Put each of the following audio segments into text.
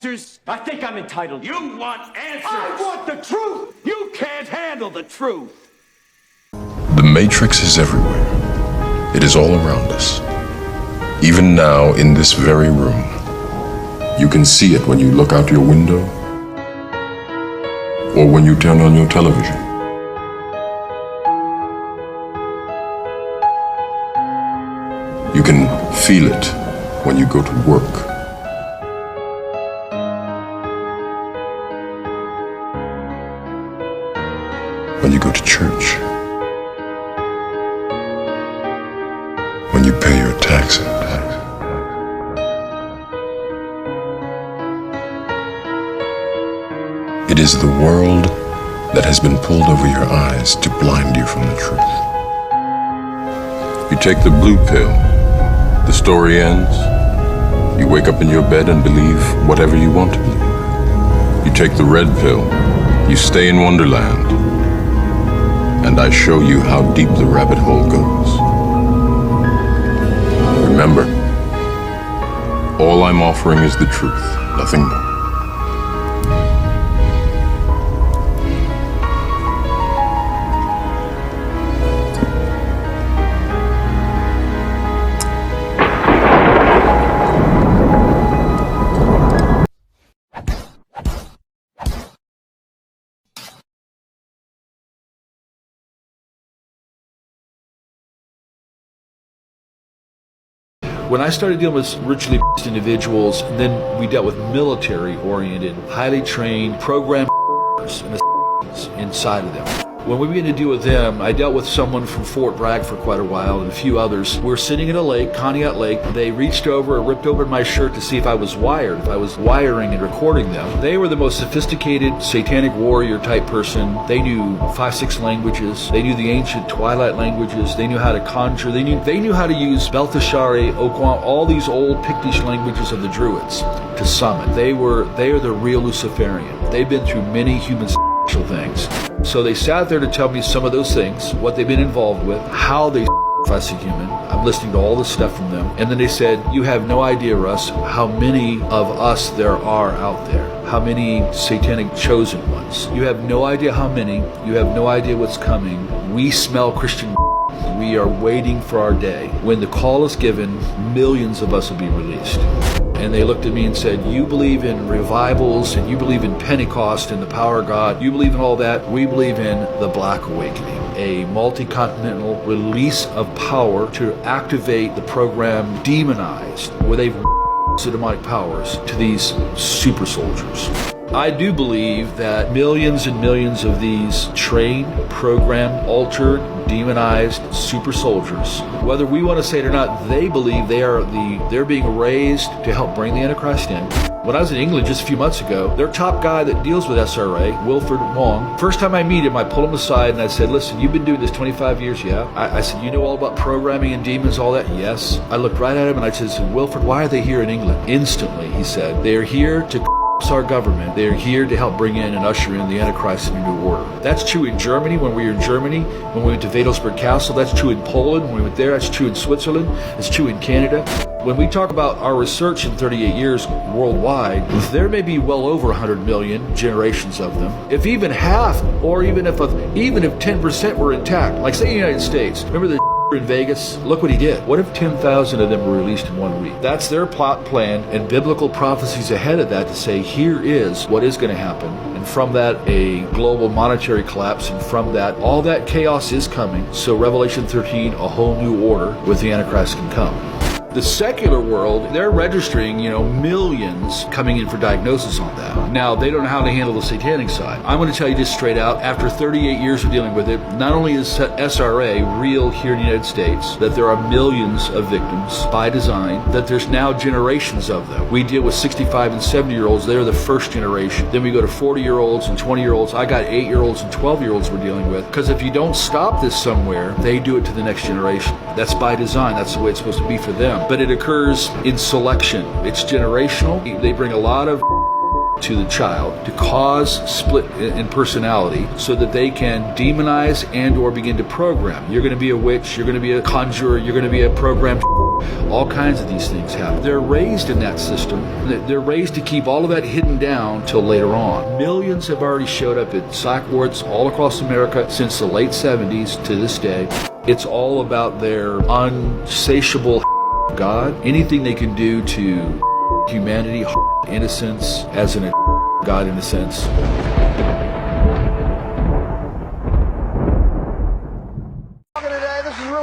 I think I'm entitled. You want answers! I want the truth! You can't handle the truth! The Matrix is everywhere. It is all around us. Even now, in this very room. You can see it when you look out your window or when you turn on your television. You can feel it when you go to work. When you go to church. When you pay your taxes. It is the world that has been pulled over your eyes to blind you from the truth. You take the blue pill, the story ends. You wake up in your bed and believe whatever you want to believe. You take the red pill, you stay in Wonderland, and I show you how deep the rabbit hole goes. Remember, all I'm offering is the truth, nothing more. When I started dealing with ritually based individuals, then we dealt with military-oriented, highly trained, programmed and the inside of them. When we began to deal with them, I dealt with someone from Fort Bragg for quite a while and a few others. We were sitting at a lake, Conneaut Lake. They reached over and ripped open my shirt to see if I was wired, if I was wiring and recording them. They were the most sophisticated satanic warrior type person. They knew 5-6 languages. They knew the ancient Twilight languages. They knew how to conjure. They knew how to use Belteshazzar, Okwam, all these old Pictish languages of the Druids to summon. They are the real Luciferian. They've been through many human things. So they sat there to tell me some of those things, what they've been involved with, how they sacrifice a human. I'm listening to all this stuff from them. And then they said, you have no idea, Russ, how many of us there are out there. How many satanic chosen ones. You have no idea how many. You have no idea what's coming. We smell Christian. We are waiting for our day. When the call is given, millions of us will be released. And they looked at me and said, you believe in revivals and you believe in Pentecost and the power of God. You believe in all that. We believe in the Black Awakening, a multi-continental release of power to activate the program demonized, where they've the demonic powers to these super soldiers. I do believe that millions and millions of these trained, programmed, altered, demonized super soldiers, whether we want to say it or not, they believe they're being raised to help bring the Antichrist in. When I was in England just a few months ago, their top guy that deals with SRA, Wilfred Wong, first time I meet him, I pull him aside and I said, listen, you've been doing this 25 years, yeah? I said, you know all about programming and demons, all that? Yes. I looked right at him and I said, Wilfred, why are they here in England? Instantly, he said, they're here to our government. They're here to help bring in and usher in the Antichrist and a new order. That's true in Germany, when we were in Germany, when we went to Wadelsburg Castle. That's true in Poland, when we went there. That's true in Switzerland. It's true in Canada. When we talk about our research in 38 years worldwide, there may be well over 100 million generations of them. If even half, or even if 10% were intact, like say the United States, remember the in Vegas? Look what he did. What if 10,000 of them were released in 1 week? That's their plot plan and biblical prophecies ahead of that to say, here is what is going to happen. And from that, a global monetary collapse. And from that, all that chaos is coming. So Revelation 13, a whole new order with the Antichrist can come. The secular world, they're registering, millions coming in for diagnosis on that. Now, they don't know how to handle the satanic side. I'm going to tell you just straight out, after 38 years of dealing with it, not only is SRA real here in the United States, that there are millions of victims by design, that there's now generations of them. We deal with 65 and 70-year-olds. They're the first generation. Then we go to 40-year-olds and 20-year-olds. I got 8-year-olds and 12-year-olds we're dealing with. Because if you don't stop this somewhere, they do it to the next generation. That's by design. That's the way it's supposed to be for them. But it occurs in selection. It's generational. They bring a lot of to the child to cause split in personality so that they can demonize and or begin to program. You're going to be a witch, you're going to be a conjurer, you're going to be a programmed. All kinds of these things happen. They're raised in that system. They're raised to keep all of that hidden down till later on. Millions have already showed up at psych wards all across America since the late 70s to this day. It's all about their unsatiable God. Anything they can do to humanity, innocence, as in a God in a sense.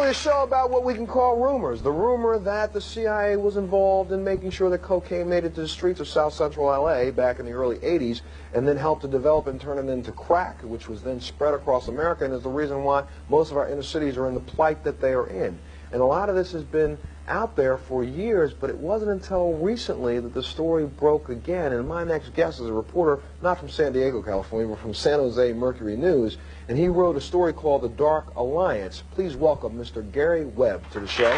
A show about what we can call rumors. The rumor that the CIA was involved in making sure that cocaine made it to the streets of South Central LA back in the early 80s and then helped to develop and turn it into crack, which was then spread across America and is the reason why most of our inner cities are in the plight that they are in. And a lot of this has been out there for years, but it wasn't until recently that the story broke again. And my next guest is a reporter, not from San Diego, California, but from San Jose Mercury News, and he wrote a story called The Dark Alliance. Please welcome Mr. Gary Webb to the show.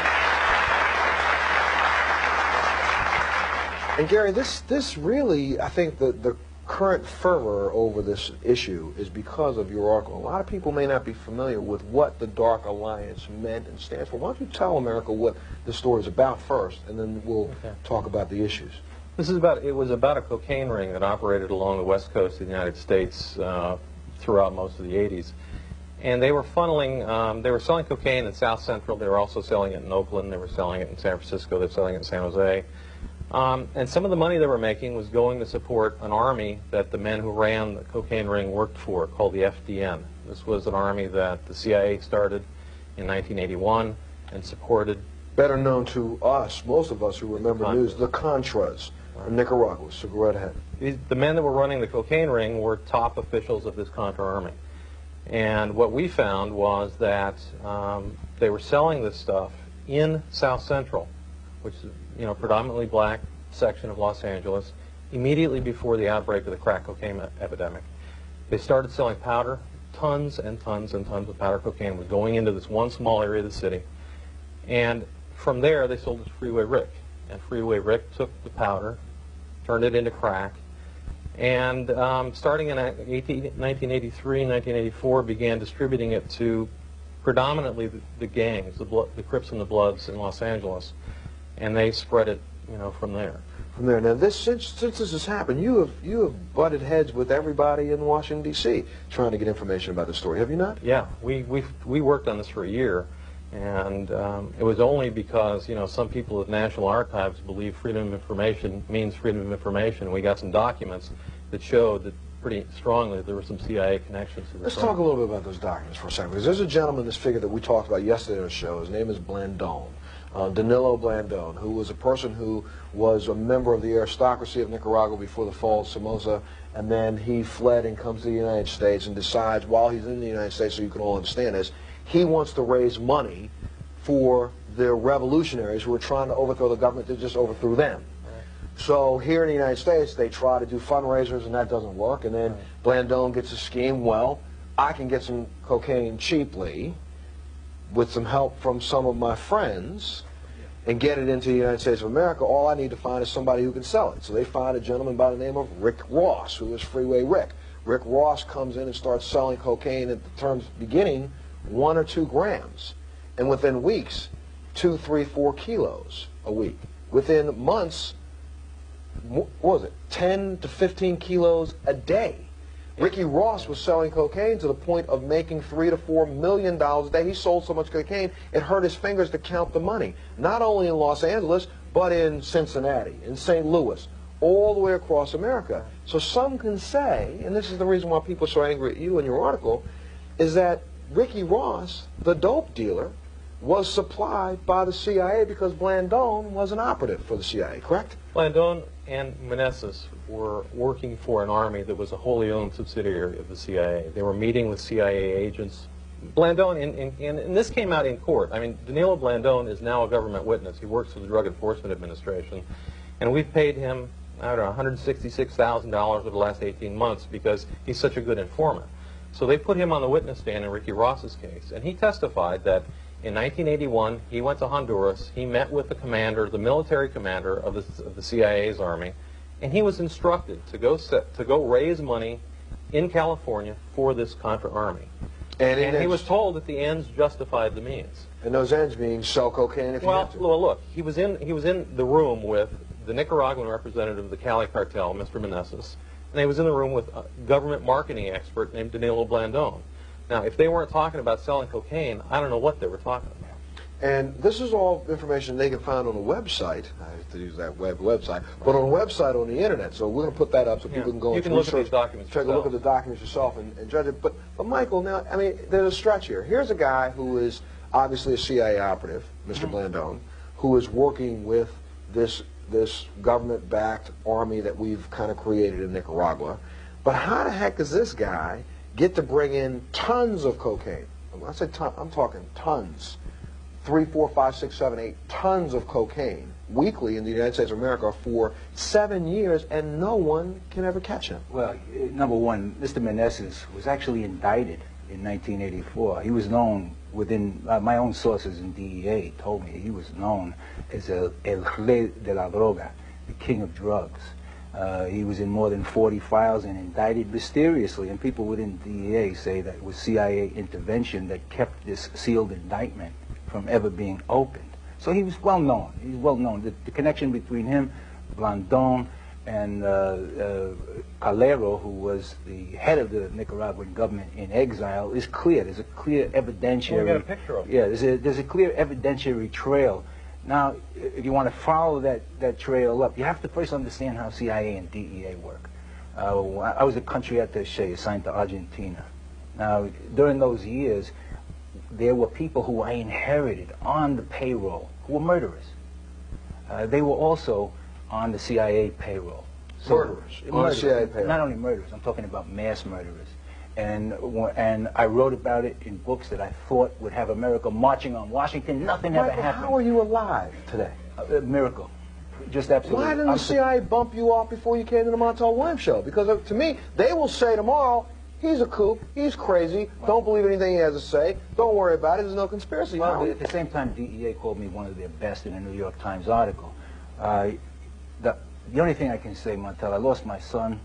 And Gary, this really, I think the current fervor over this issue is because of your article. A lot of people may not be familiar with what the Dark Alliance meant and stands for. Why don't you tell America what the story is about first, and then we'll talk about the issues. It was about a cocaine ring that operated along the west coast of the United States throughout most of the 80s. And they were funneling, they were selling cocaine in South Central. They were also selling it in Oakland. They were selling it in San Francisco. They were selling it in San Jose. And some of the money they were making was going to support an army that the men who ran the cocaine ring worked for, called the FDN. This was an army that the CIA started in 1981 and supported. Better known to us, most of us who remember news, the Contras from Nicaragua. So go right ahead. The men that were running the cocaine ring were top officials of this Contra army. And what we found was that they were selling this stuff in South Central, which is, predominantly black section of Los Angeles, immediately before the outbreak of the crack cocaine epidemic. They started selling powder. Tons and tons and tons of powder cocaine was going into this one small area of the city. And from there, they sold it to Freeway Rick. And Freeway Rick took the powder, turned it into crack, and starting in 1983, 1984, began distributing it to predominantly the gangs, the Crips and the Bloods in Los Angeles. And they spread it, from there. From there. Now, since this has happened, you have butted heads with everybody in Washington, D.C., trying to get information about the story. Have you not? Yeah, we worked on this for a year, and it was only because, some people at National Archives believe freedom of information means freedom of information. We got some documents that showed that pretty strongly that there were some CIA connections to this. Let's talk a little bit about those documents for a second, because there's a gentleman, this figure that we talked about yesterday on the show. His name is Blandón. Danilo Blandón, who was a person who was a member of the aristocracy of Nicaragua before the fall of Somoza, and then he fled and comes to the United States and decides, while he's in the United States, so you can all understand this, he wants to raise money for the revolutionaries who are trying to overthrow the government that just overthrew them. So here in the United States, they try to do fundraisers, and that doesn't work, and then Blandón gets a scheme, well, I can get some cocaine cheaply, with some help from some of my friends, and get it into the United States of America. All I need to find is somebody who can sell it. So they find a gentleman by the name of Rick Ross, who is Freeway Rick. Rick Ross comes in and starts selling cocaine at the terms beginning 1 or 2 grams, and within weeks 2, 3, 4 kilos a week. Within months, what was it, 10 to 15 kilos a day. Ricky Ross was selling cocaine to the point of making $3 to $4 million a day. He sold so much cocaine, it hurt his fingers to count the money. Not only in Los Angeles, but in Cincinnati, in St. Louis, all the way across America. So some can say, and this is the reason why people are so angry at you in your article, is that Ricky Ross, the dope dealer, was supplied by the CIA because Blandón was an operative for the CIA, correct? Blandón and Meneses were working for an army that was a wholly owned subsidiary of the CIA. They were meeting with CIA agents. Blandón, and this came out in court. I mean, Danilo Blandón is now a government witness. He works for the Drug Enforcement Administration, and we've paid him, I don't know, $166,000 over the last 18 months because he's such a good informant. So they put him on the witness stand in Ricky Ross's case, and he testified that in 1981, he went to Honduras. He met with the commander, the military commander of the CIA's army, And he was instructed to go raise money in California for this Contra army. And he was told that the ends justified the means. And those ends being sell cocaine if you have to. Well, look, he was in the room with the Nicaraguan representative of the Cali cartel, Mr. Meneses, and he was in the room with a government marketing expert named Danilo Blandon. Now, if they weren't talking about selling cocaine, I don't know what they were talking about. And this is all information they can find on a website. I have to use that website, but on a website on the internet. So we're going to put that up so people can go and look at these documents take a look at the documents yourself and judge it. But Michael, now, I mean, there's a stretch here. Here's a guy who is obviously a CIA operative, Mr. Blandon, who is working with this government-backed army that we've kind of created in Nicaragua. But how the heck does this guy get to bring in tons of cocaine? When I say ton, I'm talking tons. 3, 4, 5, 6, 7, 8 tons of cocaine weekly in the United States of America for 7 years, and no one can ever catch him. Well, number one, Mr. Meneses was actually indicted in 1984. He was known within, my own sources in DEA told me he was known as El Rey de la Droga, the king of drugs. He was in more than 40 files and indicted mysteriously, and people within DEA say that it was CIA intervention that kept this sealed indictment from ever being opened. So he was well known. He's well known. The connection between him, Blandon, and Calero, who was the head of the Nicaraguan government in exile, is clear. There's a clear evidentiary. Well, we got a picture of it. Yeah, there's a clear evidentiary trail. Now, if you want to follow that trail up, you have to first understand how CIA and DEA work. I was a country attaché assigned to Argentina. Now, during those years, there were people who I inherited on the payroll who were murderers. They were also on the CIA payroll. So, Murderers on the CIA payroll. Not only murderers, I'm talking about mass murderers. And I wrote about it in books that I thought would have America marching on Washington. Nothing ever happened. How are you alive today? A miracle. Just absolutely. Why didn't the CIA bump you off before you came to the Montel Williams show? Because to me, they will say tomorrow, he's a kook, he's crazy, don't believe anything he has to say, don't worry about it, there's no conspiracy. Well, at the same time, DEA called me one of their best in a New York Times article. The only thing I can say, Montel, I lost my son,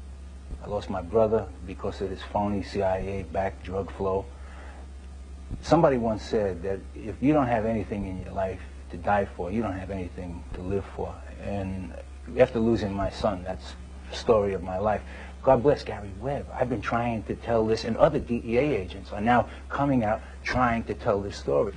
I lost my brother because of this phony CIA-backed drug flow. Somebody once said that if you don't have anything in your life to die for, you don't have anything to live for. And after losing my son, that's the story of my life. God bless Gary Webb. I've been trying to tell this, and other DEA agents are now coming out trying to tell this story.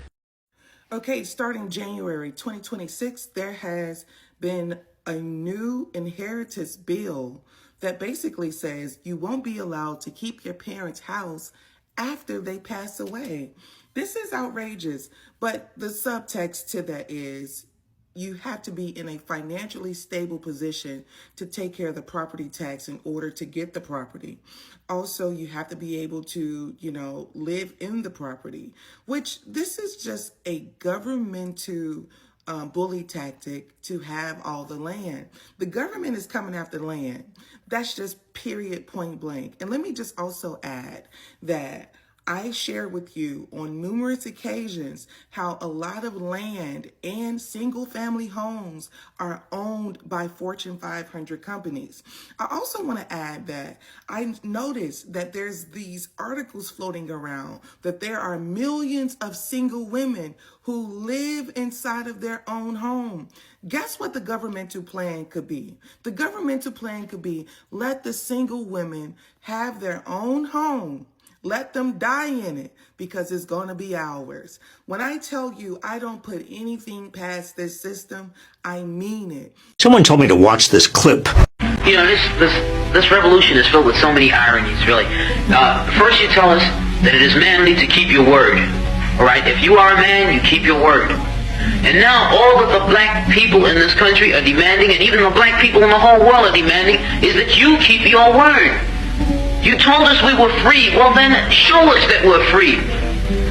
Okay, starting January 2026, there has been a new inheritance bill that basically says you won't be allowed to keep your parents' house after they pass away. This is outrageous, but the subtext to that is you have to be in a financially stable position to take care of the property tax in order to get the property. Also, you have to be able to, live in the property, which this is just a governmental bully tactic to have all the land. The government is coming after land. That's just period, point blank. And let me just also add that I share with you on numerous occasions how a lot of land and single family homes are owned by Fortune 500 companies. I also want to add that I noticed that there's these articles floating around that there are millions of single women who live inside of their own home. Guess what the governmental plan could be? The governmental plan could be let the single women have their own home. Let them die in it because it's going to be ours. When I tell you I don't put anything past this system, I mean it. Someone told me to watch this clip. You know, this revolution is filled with so many ironies, really. First you tell us that it is manly to keep your word. All right? If you are a man, you keep your word. And now all that the black people in this country are demanding, and even the black people in the whole world are demanding, is that you keep your word. You told us we were free. Well then, show us that we're free.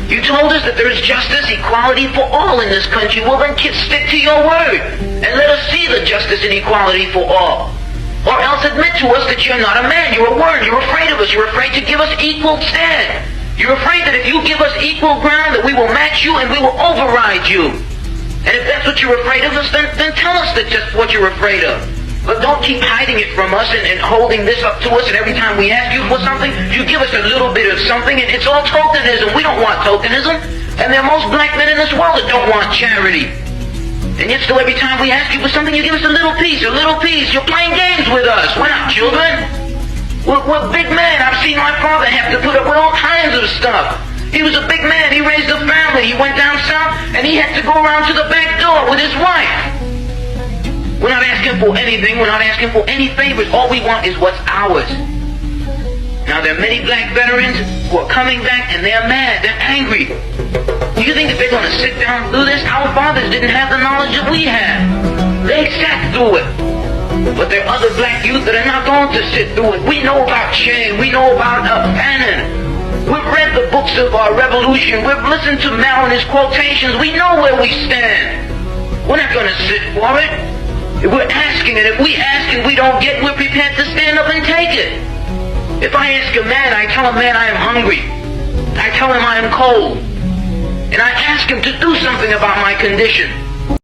You told us that there is justice, equality for all in this country. Well then, stick to your word. And let us see the justice and equality for all. Or else admit to us that you're not a man. You're a word. You're afraid of us. You're afraid to give us equal stand. You're afraid that if you give us equal ground, that we will match you and we will override you. And if that's what you're afraid of us, then tell us that just what you're afraid of. But don't keep hiding it from us and holding this up to us, and every time we ask you for something, you give us a little bit of something, and it's all tokenism. We don't want tokenism. And there are most black men in this world that don't want charity. And yet still every time we ask you for something, you give us a little piece, a little piece. You're playing games with us. We're not children. We're big men. I've seen my father have to put up with all kinds of stuff. He was a big man. He raised a family. He went down south, and he had to go around to the back door with his wife. We're not asking for anything. We're not asking for any favors. All we want is what's ours. Now, there are many black veterans who are coming back, and they're mad. They're angry. Do you think that they're going to sit down and do this? Our fathers didn't have the knowledge that we have. They sat through it. But there are other black youth that are not going to sit through it. We know about Che. We know about Bannon. We've read the books of our revolution. We've listened to Mal and his quotations. We know where we stand. We're not going to sit for it. If we're asking, and if we ask and we don't get, we're prepared to stand up and take it. If I ask a man, I tell a man I am hungry. I tell him I am cold. And I ask him to do something about my condition.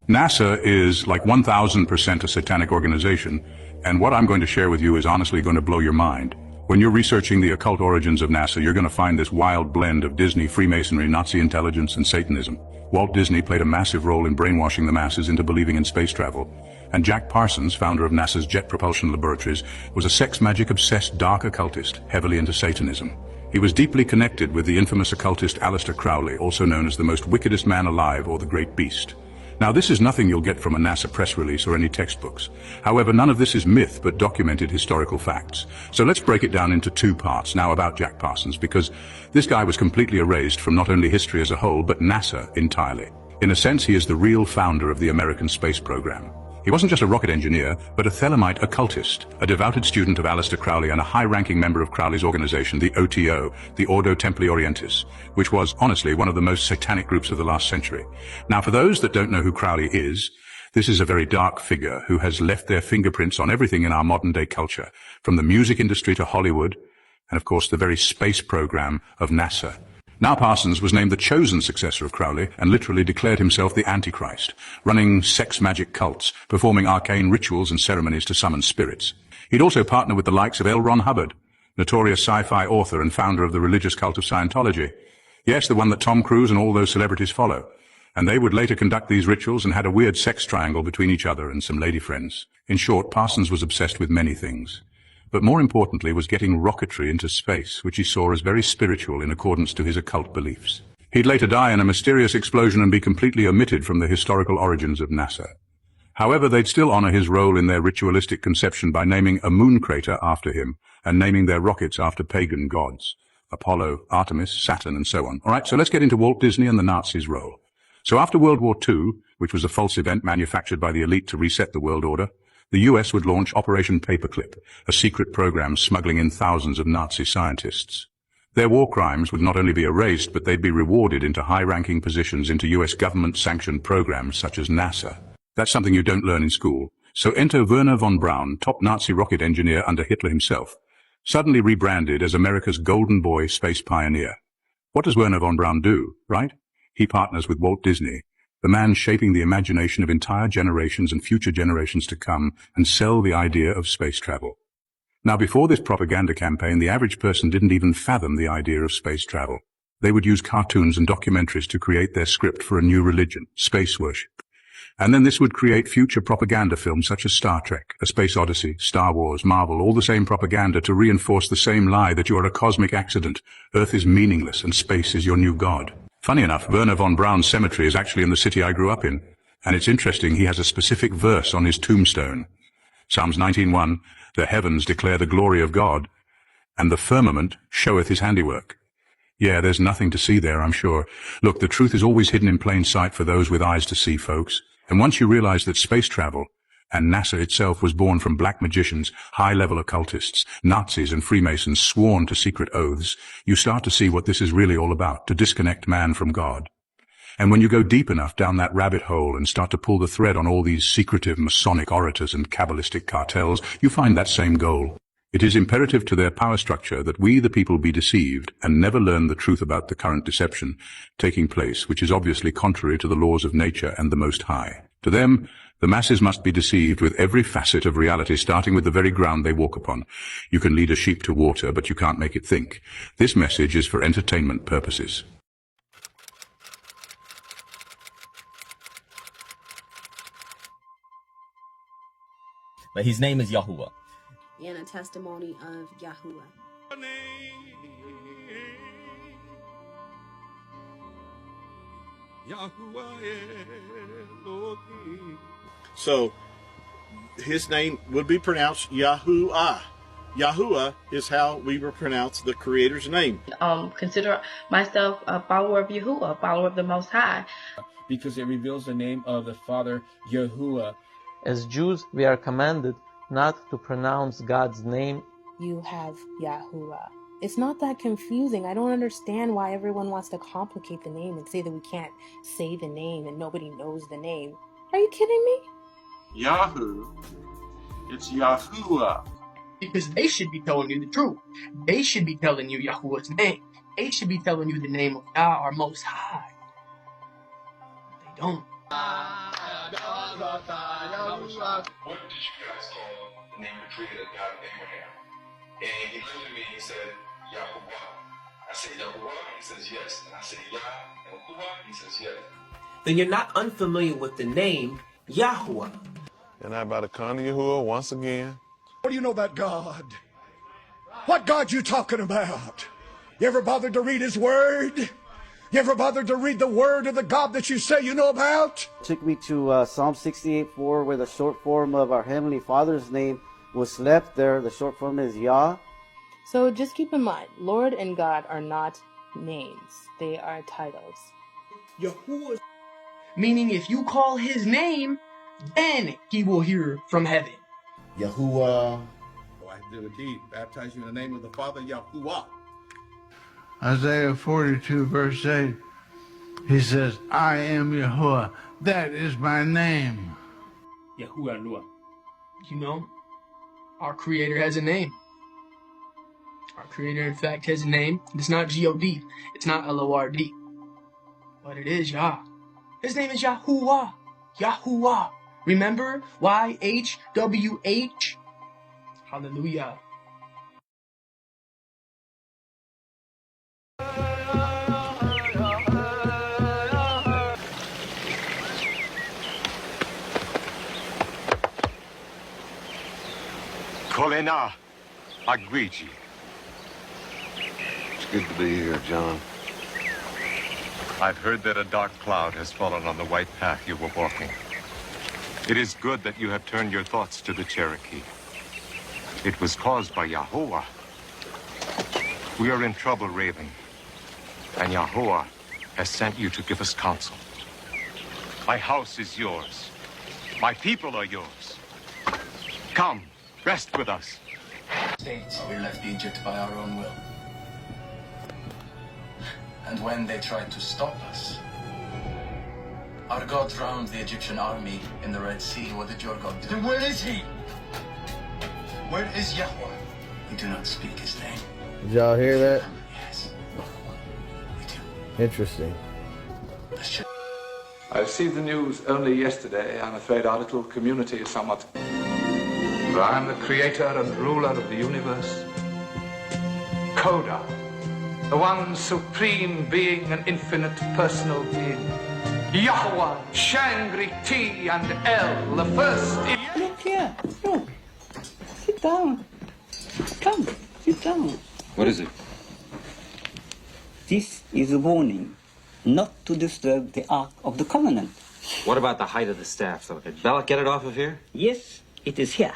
NASA is like 1,000% a satanic organization, and what I'm going to share with you is honestly going to blow your mind. When you're researching the occult origins of NASA, you're going to find this wild blend of Disney, Freemasonry, Nazi intelligence, and Satanism. Walt Disney played a massive role in brainwashing the masses into believing in space travel. And Jack Parsons, founder of NASA's Jet Propulsion Laboratories, was a sex magic-obsessed dark occultist, heavily into Satanism. He was deeply connected with the infamous occultist Aleister Crowley, also known as the most wickedest man alive or the Great Beast. Now, this is nothing you'll get from a NASA press release or any textbooks. However, none of this is myth, but documented historical facts. So let's break it down into two parts now about Jack Parsons, because this guy was completely erased from not only history as a whole, but NASA entirely. In a sense, he is the real founder of the American space program. He wasn't just a rocket engineer, but a Thelemite occultist, a devoted student of Aleister Crowley and a high-ranking member of Crowley's organization, the OTO, the Ordo Templi Orientis, which was, honestly, one of the most satanic groups of the last century. Now, for those that don't know who Crowley is, this is a very dark figure who has left their fingerprints on everything in our modern-day culture, from the music industry to Hollywood, and of course the very space program of NASA. Now Parsons was named the chosen successor of Crowley and literally declared himself the Antichrist, running sex magic cults, performing arcane rituals and ceremonies to summon spirits. He'd also partnered with the likes of L. Ron Hubbard, notorious sci-fi author and founder of the religious cult of Scientology. Yes, the one that Tom Cruise and all those celebrities follow. And they would later conduct these rituals and had a weird sex triangle between each other and some lady friends. In short, Parsons was obsessed with many things. But more importantly was getting rocketry into space, which he saw as very spiritual in accordance to his occult beliefs. He'd later die in a mysterious explosion and be completely omitted from the historical origins of NASA. However, they'd still honor his role in their ritualistic conception by naming a moon crater after him and naming their rockets after pagan gods, Apollo, Artemis, Saturn, and so on. All right, so let's get into Walt Disney and the Nazis' role. So after World War II, which was a false event manufactured by the elite to reset the world order, the US would launch Operation Paperclip, a secret program smuggling in thousands of Nazi scientists. Their war crimes would not only be erased, but they'd be rewarded into high-ranking positions into US government-sanctioned programs such as NASA. That's something you don't learn in school. So enter Werner von Braun, top Nazi rocket engineer under Hitler himself, suddenly rebranded as America's golden boy space pioneer. What does Werner von Braun do, right? He partners with Walt Disney, the man shaping the imagination of entire generations and future generations to come, and sell the idea of space travel. Now, before this propaganda campaign, the average person didn't even fathom the idea of space travel. They would use cartoons and documentaries to create their script for a new religion, space worship. And then this would create future propaganda films such as Star Trek, A Space Odyssey, Star Wars, Marvel, all the same propaganda to reinforce the same lie that you're a cosmic accident, Earth is meaningless, and space is your new god. Funny enough, Werner von Braun's cemetery is actually in the city I grew up in, and it's interesting he has a specific verse on his tombstone. Psalms 19:1, the heavens declare the glory of God, and the firmament showeth his handiwork. Yeah, there's nothing to see there, I'm sure. Look, the truth is always hidden in plain sight for those with eyes to see, folks. And once you realize that space travel and NASA itself was born from black magicians, high-level occultists, Nazis and Freemasons sworn to secret oaths, you start to see what this is really all about, to disconnect man from God. And when you go deep enough down that rabbit hole and start to pull the thread on all these secretive Masonic orators and Kabbalistic cartels, you find that same goal. It is imperative to their power structure that we, the people, be deceived and never learn the truth about the current deception taking place, which is obviously contrary to the laws of nature and the Most High. To them, The masses must be deceived with every facet of reality, starting with the very ground they walk upon. You can lead a sheep to water, but you can't make it think. This message is for entertainment purposes. But his name is Yahuwah. And a testimony of Yahuwah. So his name would be pronounced Yahuwah. Yahuwah is how we would pronounce the Creator's name. Consider myself a follower of Yahuwah, a follower of the Most High. Because it reveals the name of the Father, Yahuwah. As Jews, we are commanded not to pronounce God's name. You have Yahuwah. It's not that confusing. I don't understand why everyone wants to complicate the name and say that we can't say the name and nobody knows the name. Are you kidding me? Yahoo. It's Yahuwah. Because they should be telling you the truth. They should be telling you Yahuwah's name. They should be telling you the name of Yah, our Most High. They don't. What did you guys call the name of the creator, God of Abraham? And he looked at me and he said, Yahuwah. I said, Yahuwah? He says, yes. And I said, Yah, Yahuwah? He says, yes. Then you're not unfamiliar with the name Yahuwah. And I'm about to come to Yahuwah once again. What do you know about God? What God you talking about? You ever bothered to read his word? You ever bothered to read the word of the God that you say you know about? Took me to Psalm 68:4, where the short form of our Heavenly Father's name was left there. The short form is Yah. So just keep in mind, Lord and God are not names. They are titles. Yahuwah. Meaning if you call his name, then he will hear from heaven. Yahuwah. Oh, I do indeed baptize you in the name of the Father, Yahuwah. Isaiah 42 verse 8, he says, I am Yahuwah, that is my name. Yahuwah. You know, our Creator has a name. Our Creator, in fact, has a name. It's not G-O-D. It's not L-O-R-D. But it is Yah. His name is Yahuwah. Yahuwah. Remember? Y-H-W-H. Hallelujah. Kolena, Agwiji. It's good to be here, John. I've heard that a dark cloud has fallen on the white path you were walking. It is good that you have turned your thoughts to the Cherokee. It was caused by Yahuwah. We are in trouble, Raven. And Yahuwah has sent you to give us counsel. My house is yours. My people are yours. Come, rest with us. States we left Egypt by our own will. And when they tried to stop us, our God drowned the Egyptian army in the Red Sea. What did your God do? Then where is he? Where is Yahweh? We do not speak his name. Did y'all hear that? Yes. Interesting. I received the news only yesterday. I'm afraid our little community is somewhat... But I am the creator and ruler of the universe. Koda, the one supreme being, an infinite personal being. Yahweh, Shangri, T, and El, the first... Look here, look. Sit down. Come, sit down. What is it? This is a warning not to disturb the Ark of the Covenant. What about the height of the staff? So did Balak get it off of here? Yes, it is here.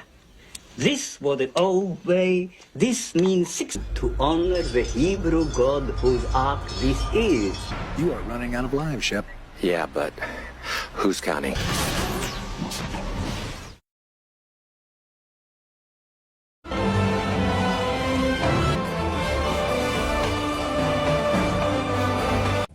This was the old way. This means 6. To honor the Hebrew God whose ark this is. You are running out of lives, Shep. Yeah, but who's counting?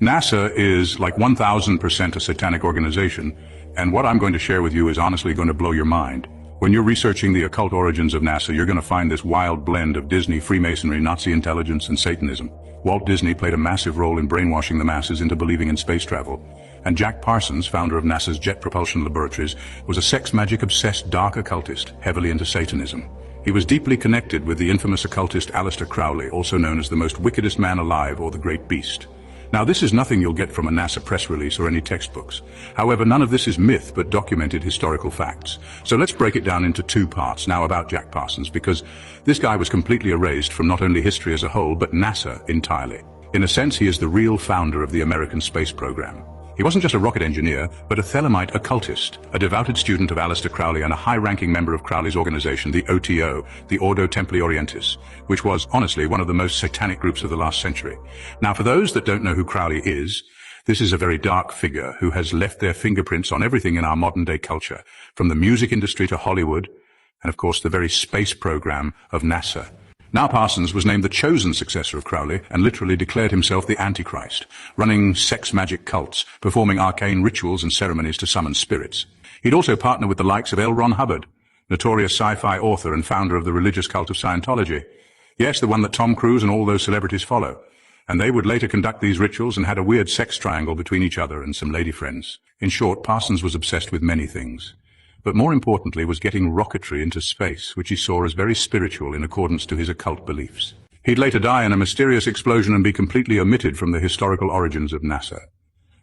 NASA is like 1000% a satanic organization, and what I'm going to share with you is honestly going to blow your mind. When you're researching the occult origins of NASA, you're going to find this wild blend of Disney, Freemasonry, Nazi intelligence, and Satanism. Walt Disney played a massive role in brainwashing the masses into believing in space travel. And Jack Parsons, founder of NASA's Jet Propulsion Laboratories, was a sex magic-obsessed dark occultist, heavily into Satanism. He was deeply connected with the infamous occultist Aleister Crowley, also known as the most wickedest man alive or the Great Beast. Now, this is nothing you'll get from a NASA press release or any textbooks. However, none of this is myth, but documented historical facts. So let's break it down into two parts now about Jack Parsons, because this guy was completely erased from not only history as a whole, but NASA entirely. In a sense, he is the real founder of the American space program. He wasn't just a rocket engineer, but a Thelemite occultist, a devoted student of Aleister Crowley and a high-ranking member of Crowley's organization, the OTO, the Ordo Templi Orientis, which was, honestly, one of the most satanic groups of the last century. Now, for those that don't know who Crowley is, this is a very dark figure who has left their fingerprints on everything in our modern-day culture, from the music industry to Hollywood, and of course the very space program of NASA. Now Parsons was named the chosen successor of Crowley and literally declared himself the Antichrist, running sex magic cults, performing arcane rituals and ceremonies to summon spirits. He'd also partnered with the likes of L. Ron Hubbard, notorious sci-fi author and founder of the religious cult of Scientology. Yes, the one that Tom Cruise and all those celebrities follow. And they would later conduct these rituals and had a weird sex triangle between each other and some lady friends. In short, Parsons was obsessed with many things. But more importantly was getting rocketry into space, which he saw as very spiritual in accordance to his occult beliefs. He'd later die in a mysterious explosion and be completely omitted from the historical origins of NASA.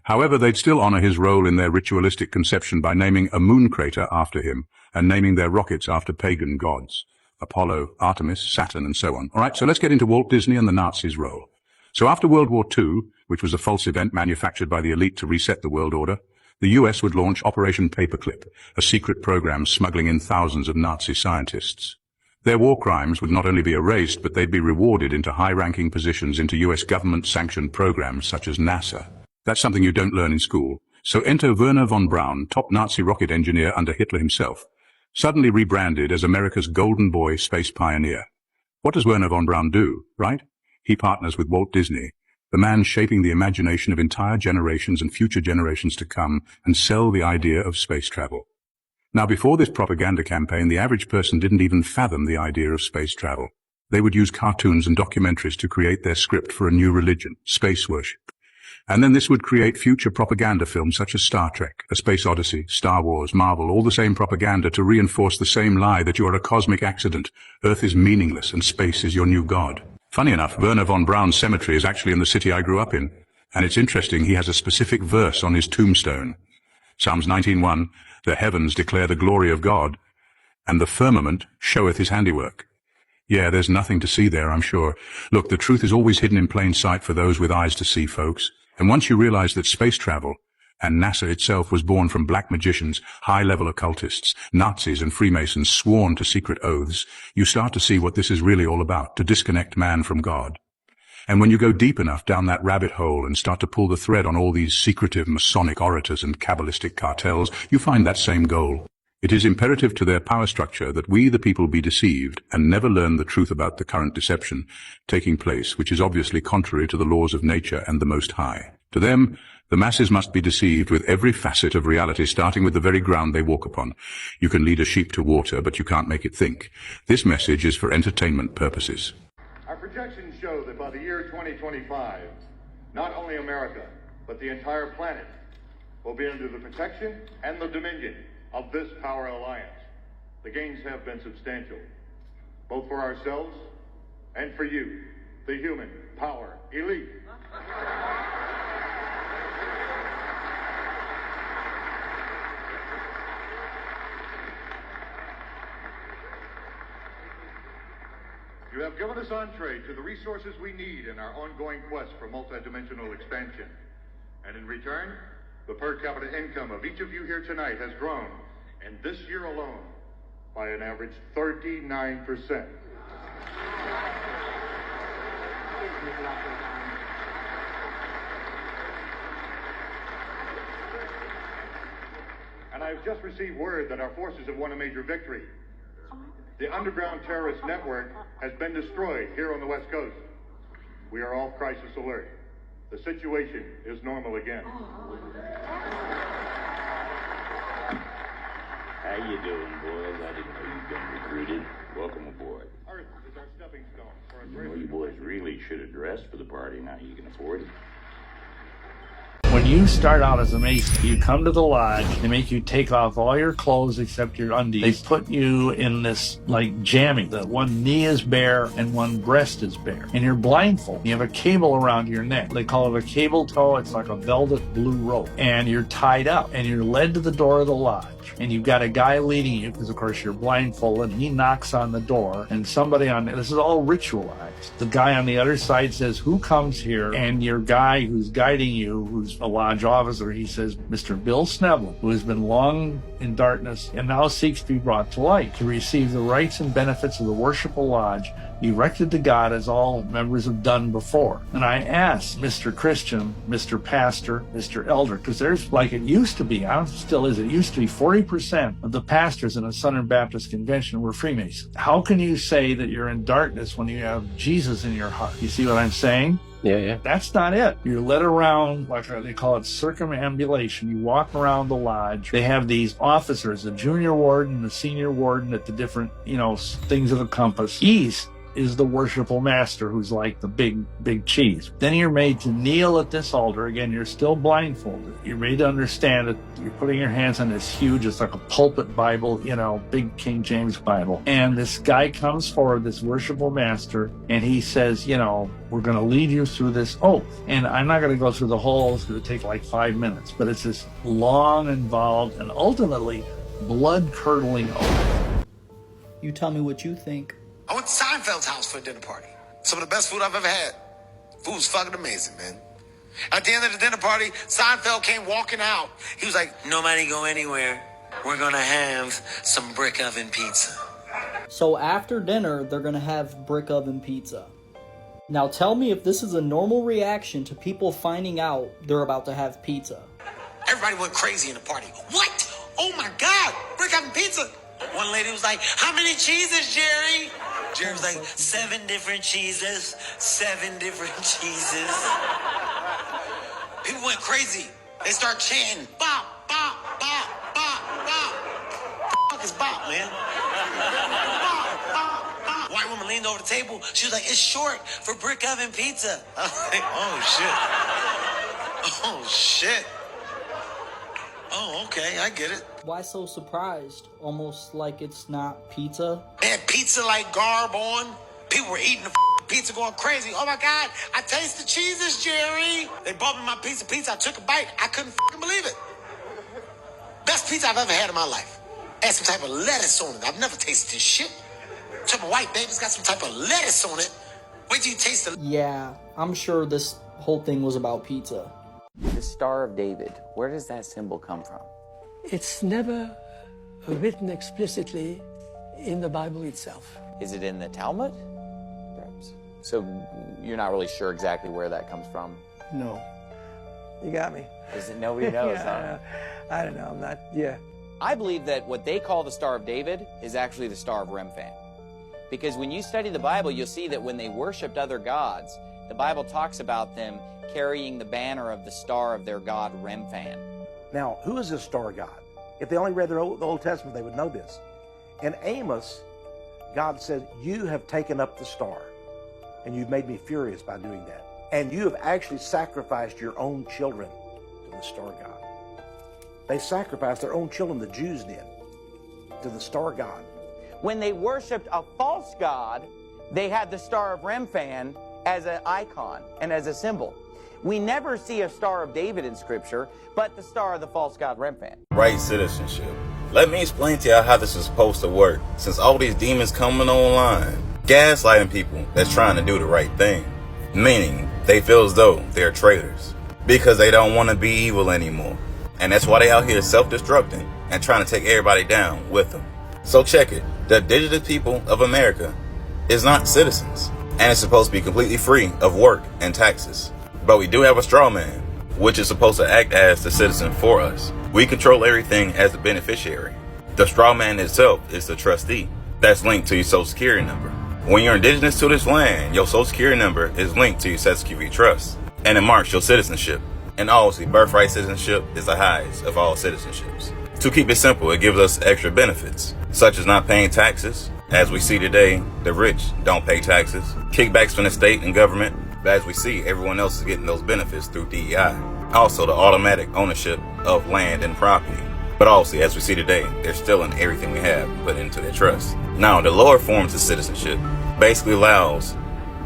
However, they'd still honor his role in their ritualistic conception by naming a moon crater after him and naming their rockets after pagan gods, Apollo, Artemis, Saturn, and so on. All right, so let's get into Walt Disney and the Nazis' role. So after World War II, which was a false event manufactured by the elite to reset the world order, the US would launch Operation Paperclip, a secret program smuggling in thousands of Nazi scientists. Their war crimes would not only be erased, but they'd be rewarded into high-ranking positions into US government-sanctioned programs such as NASA. That's something you don't learn in school. So enter Werner von Braun, top Nazi rocket engineer under Hitler himself, suddenly rebranded as America's golden boy space pioneer. What does Werner von Braun do, right? He partners with Walt Disney, the man shaping the imagination of entire generations and future generations to come, and sell the idea of space travel. Now, before this propaganda campaign, the average person didn't even fathom the idea of space travel. They would use cartoons and documentaries to create their script for a new religion, space worship. And then this would create future propaganda films such as Star Trek, A Space Odyssey, Star Wars, Marvel, all the same propaganda to reinforce the same lie that you are a cosmic accident, Earth is meaningless, and space is your new god. Funny enough, Werner von Braun's cemetery is actually in the city I grew up in. And it's interesting, he has a specific verse on his tombstone. Psalms 19:1, the heavens declare the glory of God, and the firmament showeth his handiwork. Yeah, there's nothing to see there, I'm sure. Look, the truth is always hidden in plain sight for those with eyes to see, folks. And once you realize that space travel, and NASA itself was born from black magicians, high-level occultists, Nazis and Freemasons sworn to secret oaths, you start to see what this is really all about, to disconnect man from God. And when you go deep enough down that rabbit hole and start to pull the thread on all these secretive Masonic orators and Kabbalistic cartels, you find that same goal. It is imperative to their power structure that we, the people, be deceived and never learn the truth about the current deception taking place, which is obviously contrary to the laws of nature and the Most High. To them, the masses must be deceived with every facet of reality, starting with the very ground they walk upon. You can lead a sheep to water, but you can't make it think. This message is for entertainment purposes. Our projections show that by the year 2025, not only America, but the entire planet will be under the protection and the dominion of this power alliance. The gains have been substantial, both for ourselves and for you, the human power elite. You have given us entree to the resources we need in our ongoing quest for multidimensional expansion. And in return, the per capita income of each of you here tonight has grown, and this year alone, by an average 39%. And I've just received word that our forces have won a major victory. The underground terrorist network has been destroyed here on the West Coast. We are off crisis alert. The situation is normal again. How you doing, boys? I didn't know you'd been recruited. Welcome aboard. Earth is our stepping stone for a You great... know, you boys really should have dressed for the party now you can afford it. When you start out as a Mason. You come to the lodge, they make you take off all your clothes except your undies. They put you in this like jammy. The one knee is bare and one breast is bare. And you're blindfolded. You have a cable around your neck. They call it a cable tow. It's like a velvet blue rope. And you're tied up and you're led to the door of the lodge. And you've got a guy leading you, because of course you're blindfolded, and he knocks on the door, and somebody on, this is all ritualized. The guy on the other side says, who comes here? And your guy who's guiding you, who's a lodge officer, he says, Mr. Bill Sneblin, who has been long in darkness and now seeks to be brought to light, to receive the rights and benefits of the worshipful lodge erected to God as all members have done before. And I asked Mr. Christian, Mr. Pastor, Mr. Elder, because there's, like it used to be, I don't know if it still is, it used to be 40% of the pastors in a Southern Baptist convention were Freemasons. How can you say that you're in darkness when you have Jesus in your heart? You see what I'm saying? Yeah. That's not it. You're led around, like they call it circumambulation. You walk around the lodge. They have these officers, the junior warden, the senior warden at the different, things of the compass. East is the worshipful master, who's like the big cheese. Then you're made to kneel at this altar. Again, you're still blindfolded. You're made to understand that you're putting your hands on this huge, it's like a pulpit Bible, big King James Bible. And this guy comes forward, this worshipful master, and he says, we're going to lead you through this oath. And I'm not going to go through the whole oath, because it takes like 5 minutes, but it's this long, involved, and ultimately blood-curdling oath. You tell me what you think. I went to Seinfeld's house for a dinner party. Some of the best food I've ever had. Food was fucking amazing, man. At the end of the dinner party, Seinfeld came walking out. He was like, nobody go anywhere. We're going to have some brick oven pizza. So after dinner, they're going to have brick oven pizza. Now tell me if this is a normal reaction to people finding out they're about to have pizza. Everybody went crazy in the party. What? Oh my God, brick oven pizza. One lady was like, how many cheeses, Jerry? Jerry was like, 7 different cheeses. 7 different cheeses. People went crazy. They start chanting, bop, bop, bop, bop, bop. Fuck is bop, man? Bop, bop, bop. White woman leaned over the table. She was like, it's short for brick oven pizza. I was like, oh, shit. Oh, shit. Oh, okay, I get it. Why so surprised? Almost like it's not pizza? They had pizza like garb on. People were eating the pizza going crazy. Oh my God, I taste the cheeses, Jerry. They brought me my piece of pizza. I took a bite. I couldn't believe it. Best pizza I've ever had in my life. Had some type of lettuce on it. I've never tasted this shit. Some white baby's got some type of lettuce on it. Wait till you taste it. Yeah, I'm sure this whole thing was about pizza. The Star of David, where does that symbol come from? It's never written explicitly in the Bible itself. Is it in the Talmud? Perhaps. So you're not really sure exactly where that comes from? No. You got me. Is it nobody knows? Yeah, I don't know. I'm not, I believe that what they call the Star of David is actually the Star of Remphan. Because when you study the Bible, you'll see that when they worshipped other gods, the Bible talks about them carrying the banner of the star of their god Remphan. Now, who is this star god? If they only read the Old Testament, they would know this. In Amos, God said, you have taken up the star, and you've made me furious by doing that. And you have actually sacrificed your own children to the star god. They sacrificed their own children, the Jews did, to the star god. When they worshipped a false god, they had the Star of Remphan as an icon and as a symbol. We never see a Star of David in Scripture, but the star of the false god Remphan. Right citizenship. Let me explain to y'all how this is supposed to work, since all these demons coming online, gaslighting people that's trying to do the right thing, meaning they feel as though they're traitors, because they don't want to be evil anymore. And that's why they out here self-destructing and trying to take everybody down with them. So check it. The indigenous people of America is not citizens, and it's supposed to be completely free of work and taxes. But we do have a straw man, which is supposed to act as the citizen for us. We control everything as the beneficiary. The straw man itself is the trustee that's linked to your social security number. When you're indigenous to this land, your social security number is linked to your social security trust, and it marks your citizenship. And obviously, birthright citizenship is the highest of all citizenships. To keep it simple, it gives us extra benefits, such as not paying taxes. As we see today, the rich don't pay taxes, kickbacks from the state and government. But as we see, everyone else is getting those benefits through DEI. Also, the automatic ownership of land and property. But obviously, as we see today, they're stealing everything we have and put into their trust. Now, the lower forms of citizenship basically allows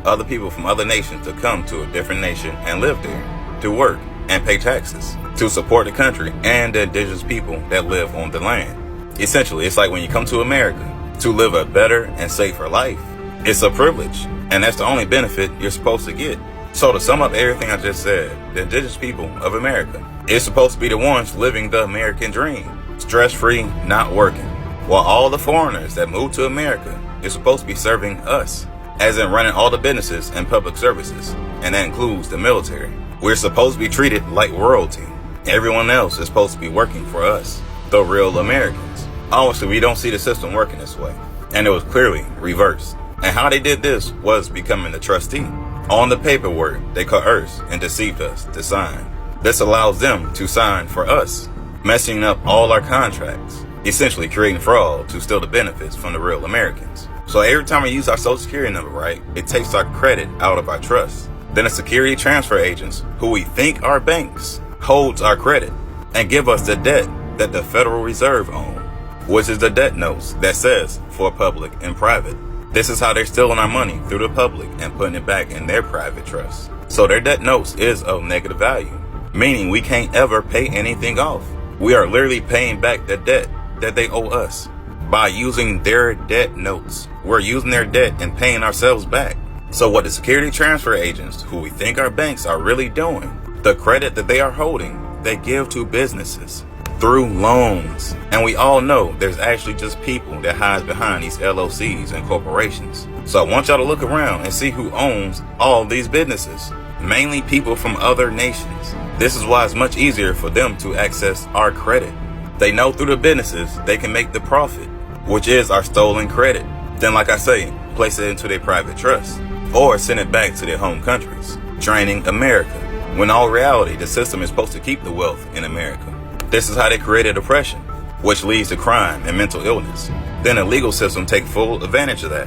other people from other nations to come to a different nation and live there, to work and pay taxes, to support the country and the indigenous people that live on the land. Essentially, it's like when you come to America to live a better and safer life. It's a privilege, and that's the only benefit you're supposed to get. So to sum up everything I just said, the indigenous people of America is supposed to be the ones living the American dream, stress-free, not working, while all the foreigners that move to America is supposed to be serving us, as in running all the businesses and public services, and that includes the military. We're supposed to be treated like royalty. Everyone else is supposed to be working for us, the real Americans. Obviously, we don't see the system working this way, and it was clearly reversed. And how they did this was becoming the trustee. On the paperwork, they coerced and deceived us to sign. This allows them to sign for us, messing up all our contracts, essentially creating fraud to steal the benefits from the real Americans. So every time we use our social security number, right, it takes our credit out of our trust. Then the security transfer agents, who we think are banks, holds our credit and give us the debt that the Federal Reserve owns, which is the debt notes that says for public and private. This is how they're stealing our money through the public and putting it back in their private trust. So their debt notes is of negative value, meaning we can't ever pay anything off. We are literally paying back the debt that they owe us by using their debt notes. We're using their debt and paying ourselves back. So what the security transfer agents, who we think are banks, are really doing, the credit that they are holding, they give to businesses through loans. And we all know there's actually just people that hides behind these LLCs and corporations. So I want y'all to look around and see who owns all these businesses. Mainly people from other nations. This is why it's much easier for them to access our credit. They know through the businesses they can make the profit, which is our stolen credit. Then, like I say, place it into their private trust or send it back to their home countries, draining America, when all reality the system is supposed to keep the wealth in America. This is how they created oppression, which leads to crime and mental illness. Then the legal system takes full advantage of that,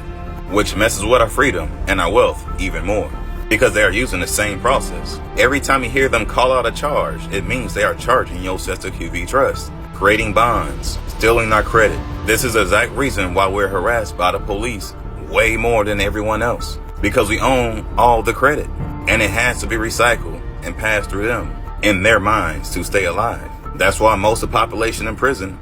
which messes with our freedom and our wealth even more, because they are using the same process. Every time you hear them call out a charge, it means they are charging your sister QV Trust, creating bonds, stealing our credit. This is the exact reason why we're harassed by the police way more than everyone else, because we own all the credit, and it has to be recycled and passed through them in their minds to stay alive. That's why most of the population in prison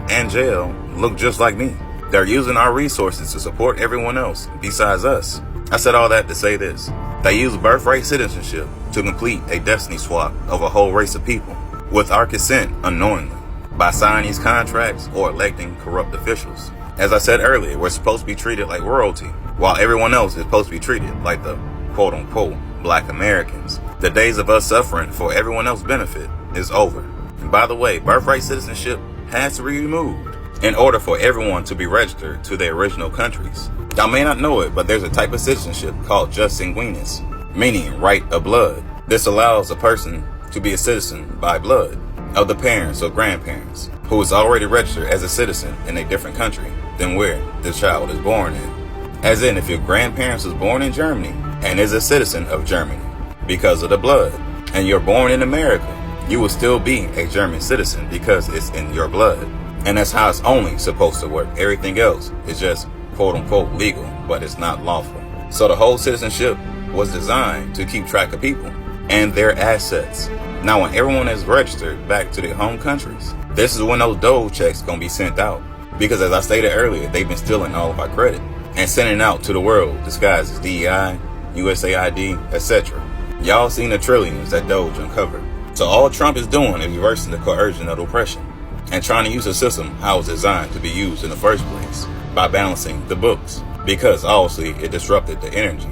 and jail look just like me. They're using our resources to support everyone else besides us. I said all that to say this. They use birthright citizenship to complete a destiny swap of a whole race of people with our consent unknowingly by signing these contracts or electing corrupt officials. As I said earlier, we're supposed to be treated like royalty, while everyone else is supposed to be treated like the quote-unquote black Americans. The days of us suffering for everyone else's benefit is over. And by the way, birthright citizenship has to be removed in order for everyone to be registered to their original countries. Y'all may not know it, but there's a type of citizenship called jus sanguinis, meaning right of blood. This allows a person to be a citizen by blood of the parents or grandparents who is already registered as a citizen in a different country than where the child is born in. As in, if your grandparents was born in Germany and is a citizen of Germany because of the blood, and you're born in America, you will still be a German citizen because it's in your blood. And that's how it's only supposed to work. Everything else is just quote-unquote legal, but it's not lawful. So the whole citizenship was designed to keep track of people and their assets. Now, when everyone is registered back to their home countries, this is when those Dole checks gonna be sent out. Because as I stated earlier, they've been stealing all of our credit and sending out to the world disguised as DEI, USAID, etc. Y'all seen the trillions that Doge uncovered. So all Trump is doing is reversing the coercion of oppression and trying to use a system how it's designed to be used in the first place by balancing the books, because obviously it disrupted the energy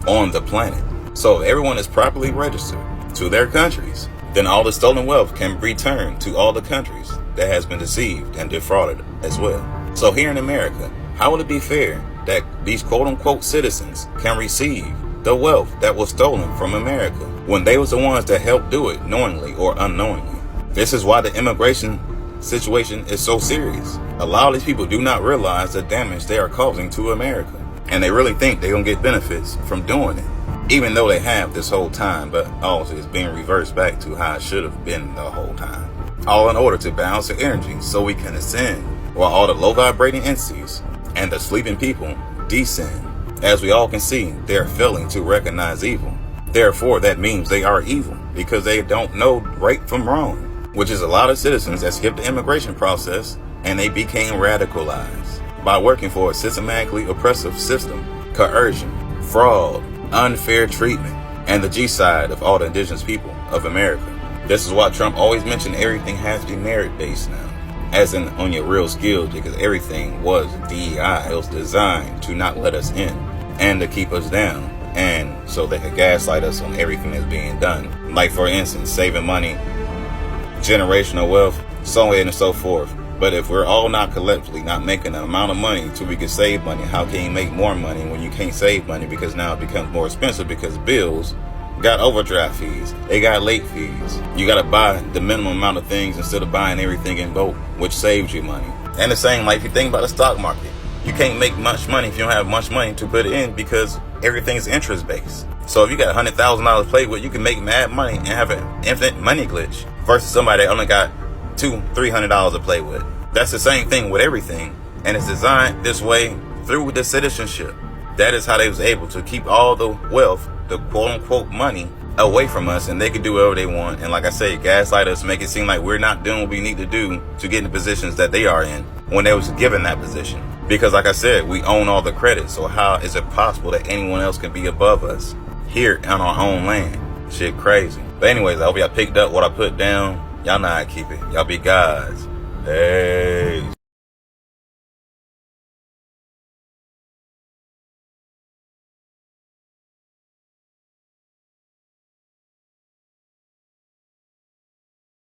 on the planet. So if everyone is properly registered to their countries, then all the stolen wealth can be returned to all the countries that has been deceived and defrauded as well. So here in America, how would it be fair that these quote-unquote citizens can receive the wealth that was stolen from America when they was the ones that helped do it knowingly or unknowingly? This is why the immigration situation is so serious. A lot of these people do not realize the damage they are causing to America. And they really think they're going to get benefits from doing it, even though they have this whole time, but also it's being reversed back to how it should have been the whole time. All in order to balance the energy so we can ascend, while all the low vibrating entities and the sleeping people descend. As we all can see, they are failing to recognize evil. Therefore, that means they are evil because they don't know right from wrong, which is a lot of citizens that skipped the immigration process and they became radicalized by working for a systematically oppressive system, coercion, fraud, unfair treatment, and the G side of all the indigenous people of America. This is why Trump always mentioned everything has to be merit-based now, as in on your real skills, because everything was DEI. It was designed to not let us in and to keep us down, and so they could gaslight us on everything that's being done. Like, for instance, saving money, generational wealth, so on and so forth. But if we're all not collectively not making an amount of money till we can save money, how can you make more money when you can't save money? Because now it becomes more expensive because bills got overdraft fees, they got late fees. You got to buy the minimum amount of things instead of buying everything in bulk, which saves you money. And the same, like if you think about the stock market, you can't make much money if you don't have much money to put it in because everything's interest based. So if you got $100,000 to play with, you can make mad money and have an infinite money glitch versus somebody that only got $200-300 to play with. That's the same thing with everything, and it's designed this way through the citizenship. That is how they was able to keep all the wealth, the quote-unquote money, away from us, and they could do whatever they want. And like I say, gaslight us, make it seem like we're not doing what we need to do to get in the positions that they are in when they was given that position. Because like I said, we own all the credit, so how is it possible that anyone else can be above us here on our own land? Shit crazy. But anyways, I hope y'all picked up what I put down. Y'all know how I keep it. Y'all be gods. Hey.